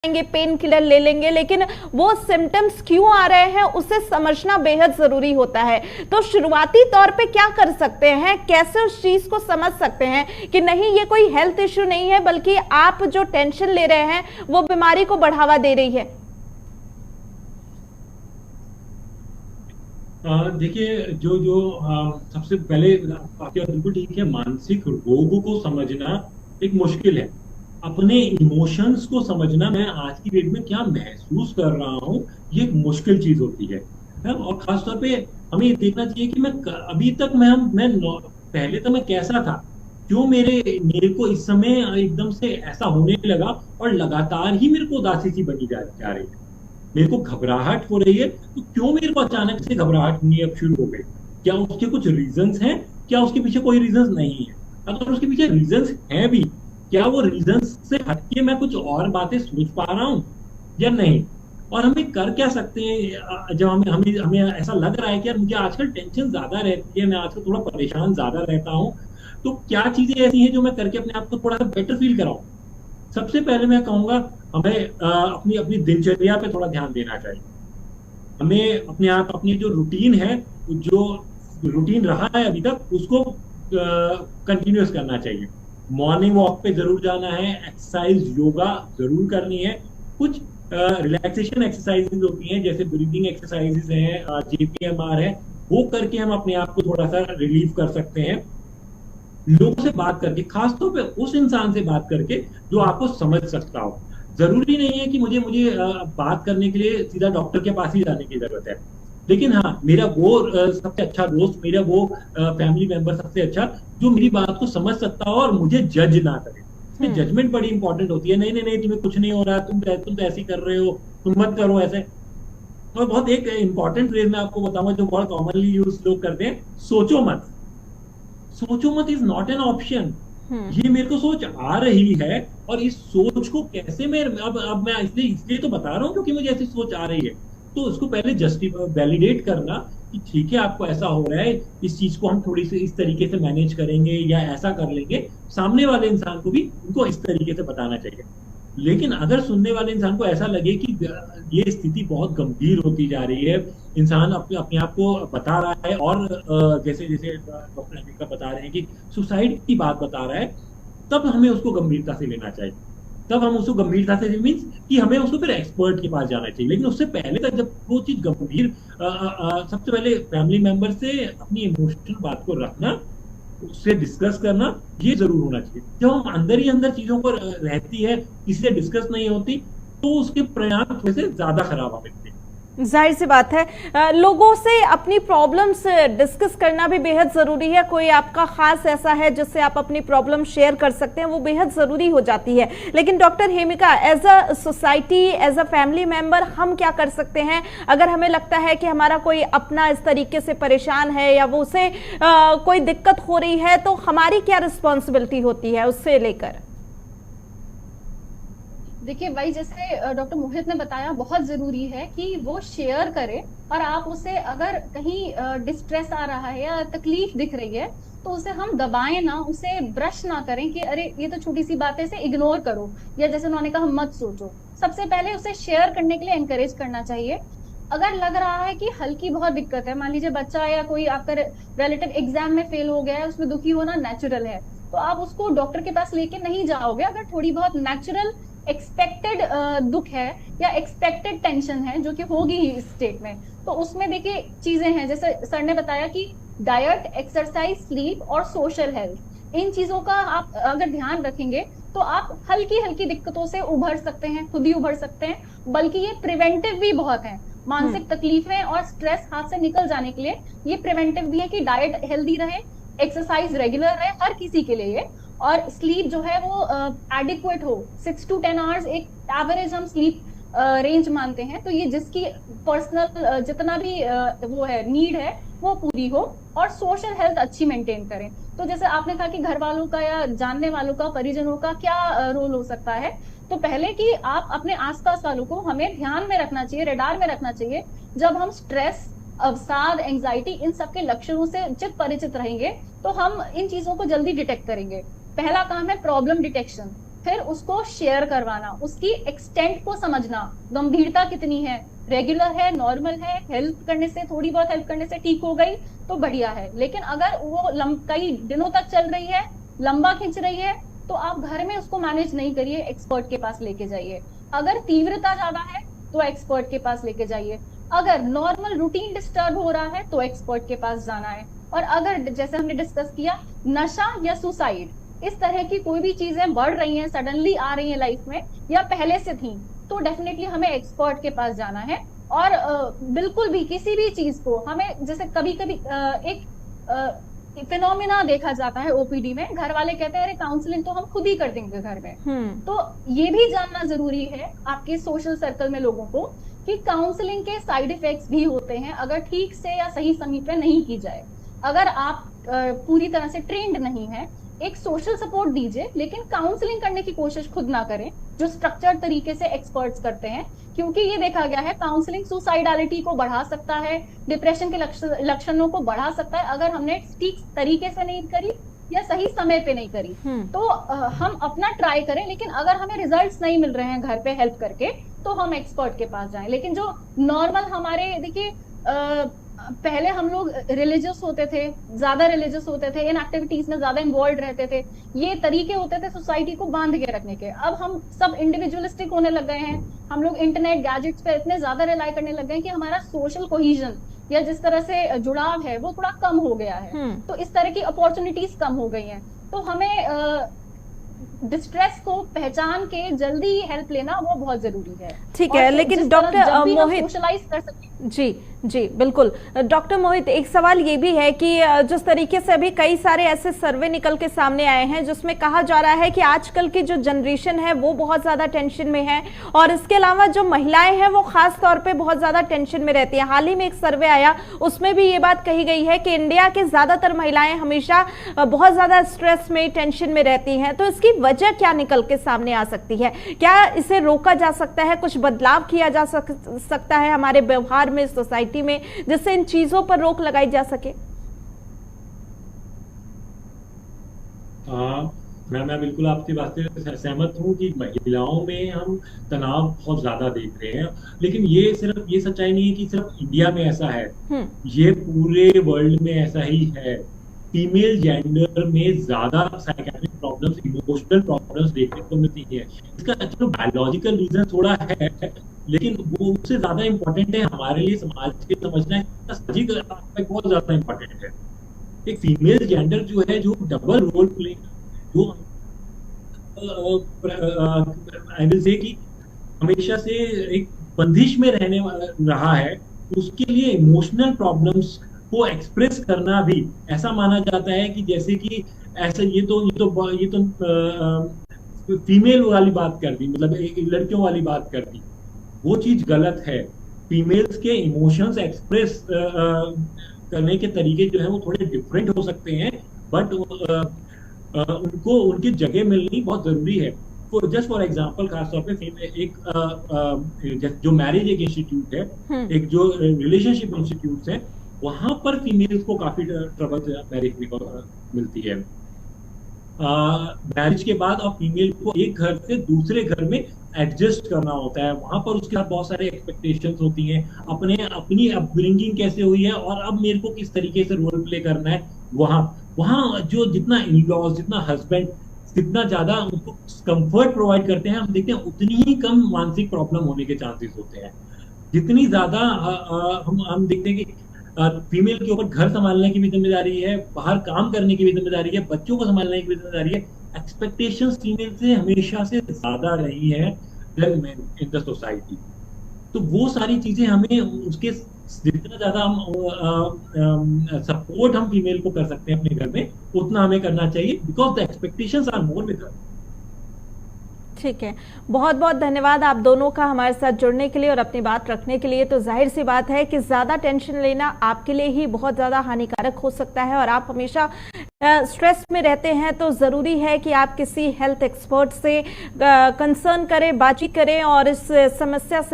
लेंगे, pain killer ले लेंगे, लेकिन वो सिम्टम्स क्यों आ रहे हैं उसे समझना बेहद जरूरी होता है। तो शुरुआती तौर पे क्या कर सकते हैं, कैसे उस चीज को समझ सकते हैं कि नहीं ये कोई हेल्थ इश्यू नहीं है बल्कि आप जो टेंशन ले रहे हैं वो बीमारी को बढ़ावा दे रही है। देखिए, जो जो सबसे पहले आपकी बात बिल्कुल ठीक है। मानसिक रोग को समझना एक मुश्किल है। अपने इमोशंस को समझना, मैं आज की डेट में क्या महसूस कर रहा हूँ, ये एक मुश्किल चीज होती है। और खास तौर पे हमें ये देखना चाहिए कि अभी तक पहले तो मैं कैसा था, क्यों मेरे मेरे को इस समय एकदम से ऐसा होने लगा, और लगातार ही मेरे को उदासी सी बनी जा रही है। मेरे को घबराहट हो रही है, तो क्यों मेरे को अचानक से घबराहट होनी अब शुरू हो गई? क्या उसके कुछ रीजंस हैं? क्या उसके पीछे कोई रीजंस नहीं है? अगर उसके पीछे रीजंस हैं भी, क्या वो रीजंस से हटके मैं कुछ और बातें सोच पा रहा हूँ या नहीं? और हमें कर क्या सकते हैं जब हमें हमें हमें ऐसा लग रहा है कि यार मुझे आजकल टेंशन ज्यादा रहती है, मैं आजकल थोड़ा परेशान ज्यादा रहता हूँ, तो क्या चीजें ऐसी हैं जो मैं करके अपने आप को थोड़ा सा बेटर फील कराऊं? सबसे पहले मैं कहूंगा, हमें अपनी अपनी दिनचर्या पे थोड़ा ध्यान देना चाहिए। हमें अपनी जो रूटीन है, जो रूटीन रहा है अभी तक, उसको कंटिन्यूस करना चाहिए। मॉर्निंग वॉक पे जरूर जाना है, एक्सरसाइज योगा जरूर करनी है। कुछ रिलैक्सेशन एक्सरसाइजेज होती हैं, जैसे ब्रीदिंग एक्सरसाइजेज हैं, जेपीएमआर है, वो करके हम अपने आप को थोड़ा सा रिलीव कर सकते हैं। लोगों से बात करके, खासतौर पे उस इंसान से बात करके जो आपको समझ सकता हो। जरूरी नहीं है कि मुझे मुझे बात करने के लिए सीधा डॉक्टर के पास ही जाने की जरूरत है। लेकिन हाँ, मेरा वो सबसे अच्छा दोस्त, मेरा वो फैमिली मेंबर सबसे अच्छा, जो मेरी बात को समझ सकता हो और मुझे जज ना करे। इसमें जजमेंट बड़ी इंपॉर्टेंट होती है। नहीं नहीं नहीं, तुम्हें कुछ नहीं हो रहा, तुम तो ऐसे ही कर रहे हो, तुम मत करो ऐसे। और बहुत एक इंपॉर्टेंट फ्रेज मैं आपको बताऊंगा जो बहुत कॉमनली यूज लोग करते हैं, सोचो मत। सोचो मत इज नॉट एन ऑप्शन। ये मेरे को सोच आ रही है, और इस सोच को कैसे मैं अब मैं इसलिए इसलिए तो बता रहा हूँ क्योंकि मुझे ऐसी सोच आ रही है। तो उसको पहले जस्टिफाई वैलिडेट करना कि ठीक है, आपको ऐसा हो रहा है, इस चीज को हम थोड़ी सी इस तरीके से मैनेज करेंगे या ऐसा कर लेंगे। सामने वाले इंसान को भी उनको इस तरीके से बताना चाहिए। लेकिन अगर सुनने वाले इंसान को ऐसा लगे कि ये स्थिति बहुत गंभीर होती जा रही है, इंसान अपने अपने आप को बता रहा है, और जैसे जैसे डॉक्टर अनिका बता रहे हैं कि सुसाइड की बात बता रहा है, तब हमें उसको गंभीरता से लेना चाहिए। तब हम उसको गंभीरता से मीन्स कि हमें उसको फिर एक्सपर्ट के पास जाना चाहिए। लेकिन उससे पहले तक जब वो चीज गंभीर, सबसे पहले फैमिली मेंबर से अपनी इमोशनल बात को रखना, उससे डिस्कस करना, ये जरूर होना चाहिए। जब हम अंदर ही अंदर चीजों पर रहती है, किसी से डिस्कस नहीं होती, तो उसके परिणाम थोड़े से ज्यादा खराब होते हैं। जाहिर सी बात है, लोगों से अपनी प्रॉब्लम्स डिस्कस करना भी बेहद जरूरी है। कोई आपका खास ऐसा है जिससे आप अपनी प्रॉब्लम शेयर कर सकते हैं, वो बेहद जरूरी हो जाती है। लेकिन doctor Hemika, as a society, as a family member, हम क्या कर सकते हैं अगर हमें लगता है कि हमारा कोई अपना इस तरीके से परेशान है या वो उसे कोई दिक्कत हो रही है, तो हमारी क्या रिस्पॉन्सिबिलिटी होती है उससे लेकर? देखिए भाई, जैसे डॉक्टर मोहित ने बताया, बहुत जरूरी है कि वो शेयर करे। और आप उसे अगर कहीं डिस्ट्रेस आ रहा है या तकलीफ दिख रही है, तो उसे हम दबाएं ना, उसे ब्रश ना करें कि अरे ये तो छोटी सी बात है, इसे इग्नोर करो, या जैसे उन्होंने कहा मत सोचो। सबसे पहले उसे शेयर करने के लिए एनकरेज करना चाहिए। अगर लग रहा है कि हल्की बहुत दिक्कत है, मान लीजिए बच्चा या कोई आपका रिलेटिव एग्जाम में फेल हो गया है, उसमें दुखी होना नेचुरल है, तो आप उसको डॉक्टर के पास लेके नहीं जाओगे। अगर थोड़ी बहुत नेचुरल एक्सपेक्टेड दुख है या एक्सपेक्टेड टेंशन है, जो कि होगी ही इस स्टेट में, तो उसमें देखिए चीजें हैं, जैसे सर ने बताया कि डाइट, एक्सरसाइज, स्लीप और सोशल हेल्थ, इन चीजों का आप अगर ध्यान रखेंगे तो आप हल्की हल्की दिक्कतों से उभर सकते हैं, खुद ही उभर सकते हैं। बल्कि ये प्रिवेंटिव भी बहुत है। मानसिक तकलीफें और स्ट्रेस हाथ से निकल जाने के लिए ये प्रिवेंटिव भी है कि डाइट हेल्दी रहे, एक्सरसाइज रेगुलर रहे, हर किसी के लिए ये। और स्लीप जो है वो एडिक्वेट हो, 6 to 10 आवर्स एक एवरेज हम स्लीप रेंज मानते हैं। तो ये जिसकी पर्सनल जितना भी वो है, नीड है, वो पूरी हो। और सोशल हेल्थ अच्छी मेंटेन करें। तो जैसे आपने कहा कि घर वालों का या जानने वालों का, परिजनों का क्या रोल हो सकता है, तो पहले कि आप अपने आसपास वालों को हमें ध्यान में रखना चाहिए, रेडार में रखना चाहिए। जब हम स्ट्रेस, अवसाद, एंजाइटी, इन सबके लक्षणों से जब परिचित रहेंगे, तो हम इन चीजों को जल्दी डिटेक्ट करेंगे। पहला काम है प्रॉब्लम डिटेक्शन। फिर उसको शेयर करवाना, उसकी एक्सटेंट को समझना, गंभीरता कितनी है, रेगुलर है, नॉर्मल है, हेल्प करने से, थोड़ी बहुत हेल्प करने से ठीक हो गई तो बढ़िया है। लेकिन अगर वो कई दिनों तक चल रही है, लंबा खिंच रही है, तो आप घर में उसको मैनेज नहीं करिए, एक्सपर्ट के पास लेके जाइए। अगर तीव्रता ज्यादा है तो एक्सपर्ट के पास लेके जाइए। अगर नॉर्मल रूटीन डिस्टर्ब हो रहा है तो एक्सपर्ट के पास जाना है। और अगर जैसे हमने डिस्कस किया, नशा या सुसाइड, इस तरह की कोई भी चीजें बढ़ रही हैं, सडनली आ रही हैं लाइफ में या पहले से थी, तो डेफिनेटली हमें एक्सपर्ट के पास जाना है। और बिल्कुल भी किसी भी चीज को हमें, जैसे कभी कभी एक फिनोमिना देखा जाता है ओपीडी में, घर वाले कहते हैं अरे काउंसलिंग तो हम खुद ही कर देंगे घर में। तो ये भी जानना जरूरी है आपके सोशल सर्कल में लोगों को कि काउंसलिंग के साइड इफेक्ट्स भी होते हैं अगर ठीक से या सही समय पे नहीं की जाए। अगर आप पूरी तरह से ट्रेंड नहीं है, एक सोशल सपोर्ट दीजिए, लेकिन काउंसलिंग करने की कोशिश खुद ना करें जो स्ट्रक्चर्ड तरीके से एक्सपर्ट्स करते हैं। क्योंकि ये देखा गया है काउंसलिंग सुसाइडालिटी को बढ़ा सकता है, डिप्रेशन के लक्षणों को बढ़ा सकता है अगर हमने ठीक तरीके से नहीं करी या सही समय पे नहीं करी। तो हम अपना ट्राई करें, लेकिन अगर हमें रिजल्ट्स नहीं मिल रहे हैं घर पे हेल्प करके तो हम एक्सपर्ट के पास जाएं। लेकिन जो नॉर्मल हमारे, देखिए पहले हम लोग रिलीजियस होते थे, ज्यादा रिलीजियस होते थे, इन एक्टिविटीज में ज्यादा इन्वॉल्व रहते थे, ये तरीके होते थे सोसाइटी को बांध के रखने के। अब हम सब इंडिविजुअलिस्टिक होने लग गए हैं, हम लोग इंटरनेट गैजेट्स पे इतने ज्यादा रिलाई करने लग गए हैं कि हमारा सोशल कोहिजन या जिस तरह से जुड़ाव है वो थोड़ा कम हो गया है। तो इस तरह की अपॉर्चुनिटीज कम हो गई हैं। तो हमें डिस्ट्रेस को पहचान के जल्दी ही हेल्प लेना वो बहुत जरूरी है। ठीक है, लेकिन डॉक्टर मोहित सोशलाइज कर सकते हैं। जी बिल्कुल। डॉक्टर मोहित, एक सवाल ये भी है कि जिस तरीके से अभी कई सारे ऐसे सर्वे निकल के सामने आए हैं जिसमें कहा जा रहा है कि आजकल की जो जनरेशन है वो बहुत ज्यादा टेंशन में है, और इसके अलावा जो महिलाएं हैं वो खास तौर पे बहुत ज्यादा टेंशन में रहती हैं। हाल ही में एक सर्वे आया, उसमें भी ये बात कही गई है कि इंडिया के ज्यादातर महिलाएं हमेशा बहुत ज्यादा स्ट्रेस में, टेंशन में रहती हैं। तो इसकी वजह क्या निकल के सामने आ सकती है? क्या इसे रोका जा सकता है, कुछ बदलाव किया जा सकता है हमारे व्यवहार में, सोसाइटी में, जिससे इन चीजों पर रोक लगाई जा सके? मैं बिल्कुल आपकी बात से सहमत हूँ कि महिलाओं में हम तनाव बहुत ज्यादा देख रहे हैं। लेकिन ये सिर्फ ये सच्चाई नहीं है कि सिर्फ इंडिया में ऐसा है, ये पूरे वर्ल्ड में ऐसा ही है। फीमेल जेंडर में ज्यादा साइकेट्रिक प्रॉब्लम्स, इमोशनल प्रॉब्लम्स देखने को मिलती है। इसका चलो बायोलॉजिकल रीजन थोड़ा है, लेकिन वो उससे ज्यादा इम्पोर्टेंट है हमारे लिए समाज के समझना है, सामाजिक एस्पेक्ट बहुत ज्यादा इम्पोर्टेंट है। एक फीमेल जेंडर जो है, जो डबल रोल प्ले, जो आई विल से कि हमेशा से एक बंदिश में रहने रहा है, उसके लिए इमोशनल प्रॉब्लम्स को एक्सप्रेस करना भी ऐसा माना जाता है कि जैसे कि ऐसा ये तो फीमेल वाली बात कर दी, मतलब एक लड़कियों वाली बात कर दी। वो चीज गलत है। फीमेल्स के इमोशंस एक्सप्रेस करने के तरीके जो है वो थोड़े डिफरेंट हो सकते हैं, बट उनको उनकी जगह मिलनी बहुत जरूरी है। जस्ट फॉर एग्जाम्पल, खासतौर पे एक जो मैरिज एक इंस्टीट्यूट है, एक जो रिलेशनशिप इंस्टीट्यूट है, वहां पर फीमेल्स को काफी ट्रबल देखने को मिलती है। मैरिज के बाद अब फीमेल को एक घर से दूसरे घर में एडजस्ट करना होता है। वहां पर उसके साथ बहुत सारे एक्सपेक्टेशंस होती हैं, अपनी अपब्रिंगिंग कैसे हुई है और अब मेरे को किस तरीके से रोल प्ले करना है। वहां जो जितना इन-लॉज, जितना हस्बैंड जितना ज्यादा उनको कंफर्ट प्रोवाइड करते हैं, हम देखते हैं उतनी ही कम मानसिक प्रॉब्लम होने के चांसेस होते हैं। जितनी ज्यादा हम देखते हैं कि फीमेल के ऊपर घर संभालने की भी जिम्मेदारी है, बाहर काम करने की भी जिम्मेदारी है, बच्चों को संभालने की भी जिम्मेदारी है। एक्सपेक्टेशंस फीमेल से हमेशा से ज्यादा रही है इन द सोसाइटी। तो वो सारी चीजें हमें उसके जितना ज्यादा हम सपोर्ट हम फीमेल को कर सकते हैं अपने घर में, उतना हमें करना चाहिए, because the expectations are more with her. ठीक है, बहुत बहुत धन्यवाद आप दोनों का हमारे साथ जुड़ने के लिए और अपनी बात रखने के लिए। तो जाहिर सी बात है कि ज्यादा टेंशन लेना आपके लिए ही बहुत ज्यादा हानिकारक हो सकता है, और आप हमेशा स्ट्रेस में रहते हैं तो जरूरी है कि आप किसी हेल्थ एक्सपर्ट से कंसर्न करें, बातचीत करें और इस समस्या से